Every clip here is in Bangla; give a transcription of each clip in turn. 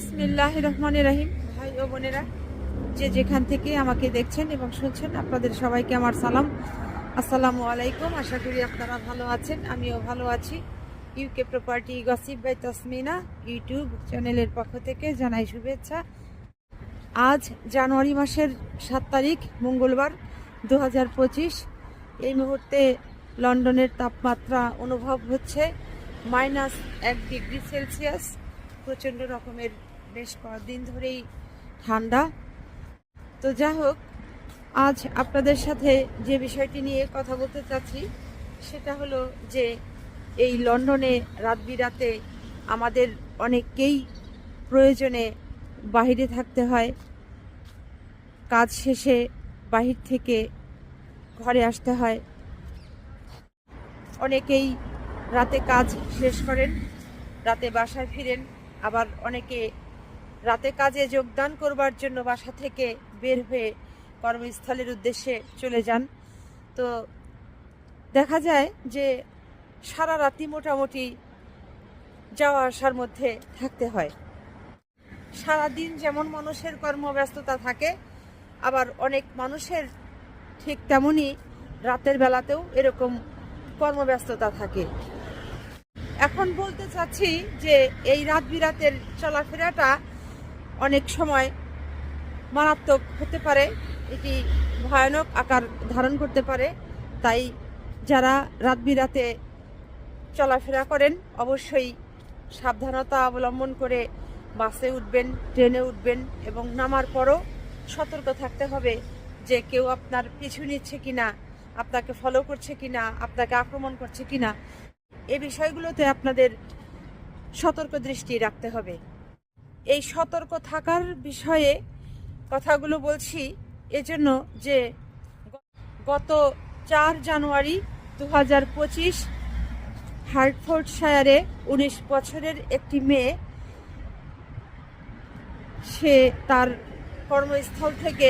বিসমিল্লাহির রহমানির রহিম। ভাই ও বোনেরা, যে যেখান থেকে আমাকে দেখছেন এবং শুনছেন, আপনাদের সবাইকে আমার সালাম, আসসালামু আলাইকুম। আশা করি আপনারা ভালো আছেন, আমিও ভালো আছি। UK property gossip by Tasmina YouTube চ্যানেলের পক্ষ থেকে জানাই শুভেচ্ছা। আজ জানুয়ারি মাসের 7 তারিখ মঙ্গলবার 2025। এই মুহূর্তে লন্ডনের তাপমাত্রা অনুভব হচ্ছে -1 ডিগ্রি সেলসিয়াস। প্রচণ্ড রকমের বেশ কয়েকদিন ধরেই ঠান্ডা। তো যা হোক, আজ আপনাদের সাথে যে বিষয়টি নিয়ে কথা বলতে চাচ্ছি সেটা হলো যে এই লন্ডনে রাত বিরাতে আমাদের অনেককেই প্রয়োজনে বাহিরে থাকতে হয়। কাজ শেষে বাহির থেকে ঘরে আসতে হয়। অনেকেই রাতে কাজ শেষ করেন, রাতে বাসায় ফিরেন। আবার অনেকে রাতে কাজে যোগদান করবার জন্য বাসা থেকে বের হয়ে কর্মস্থলের উদ্দেশ্যে চলে যান। তো দেখা যায় যে সারা রাতি মোটামুটি যাওয়া আসার মধ্যে থাকতে হয়। সারাদিন যেমন মানুষের কর্মব্যস্ততা থাকে, আবার অনেক মানুষের ঠিক তেমনই রাতের বেলাতেও এরকম কর্মব্যস্ততা থাকে। এখন বলতে চাচ্ছি যে এই রাত বিরাতের চলাফেরাটা অনেক সময় মারাত্মক হতে পারে, এটি ভয়ানক আকার ধারণ করতে পারে। তাই যারা রাত বিরাতে চলাফেরা করেন অবশ্যই সাবধানতা অবলম্বন করে বাসে উঠবেন, ট্রেনে উঠবেন এবং নামার পরও সতর্ক থাকতে হবে যে কেউ আপনার পিছু নিচ্ছে কিনা, আপনাকে ফলো করছে কিনা, আপনাকে আক্রমণ করছে কিনা। এই বিষয়গুলোতে আপনাদের সতর্ক দৃষ্টি রাখতে হবে। এই সতর্ক থাকার বিষয়ে কথাগুলো বলছি এজন্য যে গত 4 জানুয়ারি 2025 হার্টফোর্ডশায়ারে 19 বছরের একটি মেয়ে, সে তার কর্মস্থল থেকে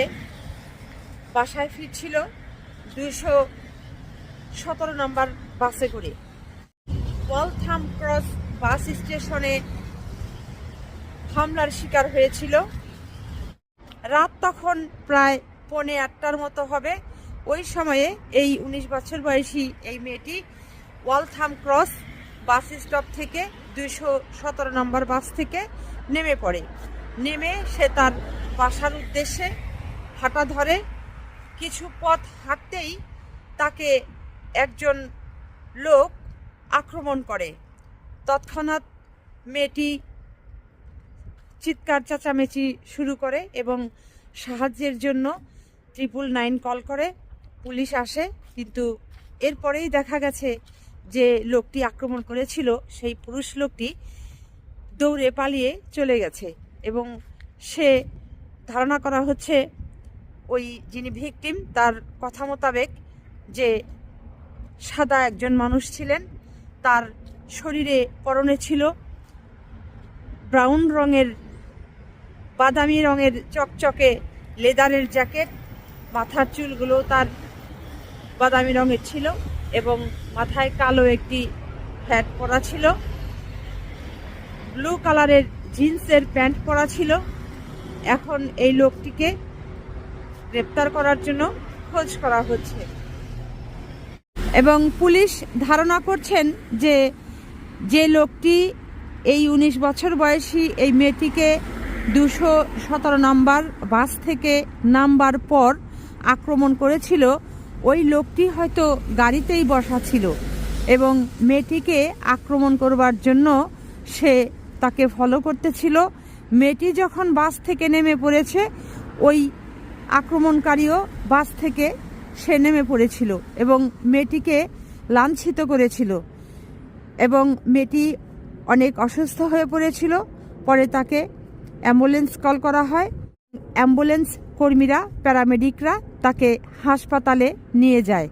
বাসায় ফিরছিল 217 নম্বর বাসে করে। ওয়ালথাম ক্রস বাস স্টেশনে হামলার শিকার হয়েছিল। রাত তখন প্রায় 7:45 মতো হবে। ওই সময়ে এই 19 বছর বয়সী এই মেয়েটি ওয়ালথাম ক্রস বাস স্টপ থেকে 217 নম্বর বাস থেকে নেমে পড়ে। নেমে সে তার বাসার উদ্দেশ্যে হাঁটা ধরে। কিছু পথ হাঁটতেই তাকে একজন লোক আক্রমণ করে। তৎক্ষণাৎ মেয়েটি চিৎকার চেঁচামেচি শুরু করে এবং সাহায্যের জন্য 999 কল করে। পুলিশ আসে, কিন্তু এরপরেই দেখা গেছে যে লোকটি আক্রমণ করেছিল সেই পুরুষ লোকটি দৌড়ে পালিয়ে চলে গেছে এবং সে ধারণা করা হচ্ছে ওই যিনি ভিকটিম তার কথা মোতাবেক যে সাদা একজন মানুষ ছিলেন। তার শরীরে পরনে ছিল ব্রাউন রঙের, বাদামি রঙের চকচকে লেদারের জ্যাকেট। মাথার চুলগুলো তার বাদামি রঙের ছিল এবং মাথায় কালো একটি হ্যাট পরা ছিল। ব্লু কালারের জিন্সের প্যান্ট পরা ছিল। এখন এই লোকটিকে গ্রেপ্তার করার জন্য খোঁজ করা হচ্ছে এবং পুলিশ ধারণা করছেন যে যে লোকটি এই 19 বছর বয়সী এই মেয়েটিকে 217 নম্বর বাস থেকে নামবার পর আক্রমণ করেছিল, ওই লোকটি হয়তো গাড়িতেই বসা ছিল এবং মেয়েটিকে আক্রমণ করবার জন্য সে তাকে ফলো করতেছিল। মেয়েটি যখন বাস থেকে নেমে পড়েছে, ওই আক্রমণকারীও বাস থেকে সে নেমে পড়েছিল এবং মেয়েটিকে লাঞ্ছিত করেছিল এবং মেয়েটি অনেক অসুস্থ হয়ে পড়েছিল। পরে তাকে অ্যাম্বুলেন্স কল করা হয়। অ্যাম্বুলেন্স কর্মীরা, প্যারামেডিকরা তাকে হাসপাতালে নিয়ে যায়।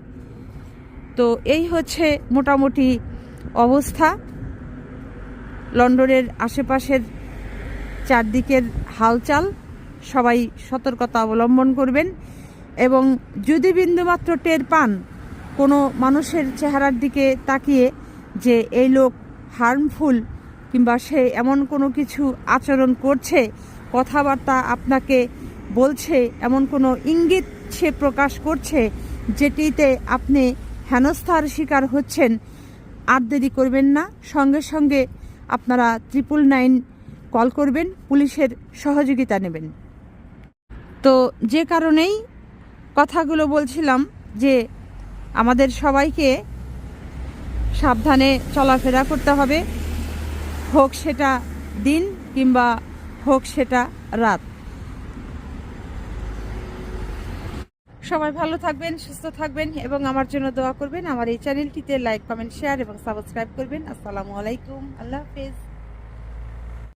তো এই হচ্ছে মোটামুটি অবস্থা। লন্ডনের আশেপাশের চারদিকের হালচাল, সবাই সতর্কতা অবলম্বন করবেন এবং যদি বিন্দুমাত্র টের পান কোনো মানুষের চেহারার দিকে তাকিয়ে যে এই লোক হার্মফুল, কিংবা সে এমন কোনো কিছু আচরণ করছে, কথাবার্তা আপনাকে বলছে, এমন কোনো ইঙ্গিত সে প্রকাশ করছে যেটিতে আপনি হেনস্থার শিকার হচ্ছেন, আর দেরি করবেন না, সঙ্গে সঙ্গে আপনারা 999 কল করবেন, পুলিশের সহযোগিতা নেবেন। তো যে কারণেই কথাগুলো বলছিলাম যে আমাদের সবাইকে সাবধানে চলাফেরা করতে হবে, হোক সেটা দিন কিংবা হোক সেটা রাত। সবাই ভালো থাকবেন, সুস্থ থাকবেন এবং আমার জন্য দোয়া করবেন। আমার এই চ্যানেলটিতে লাইক, কমেন্ট, শেয়ার এবং সাবস্ক্রাইব করবেন। আসসালামু আলাইকুম, আল্লাহ হাফেজ।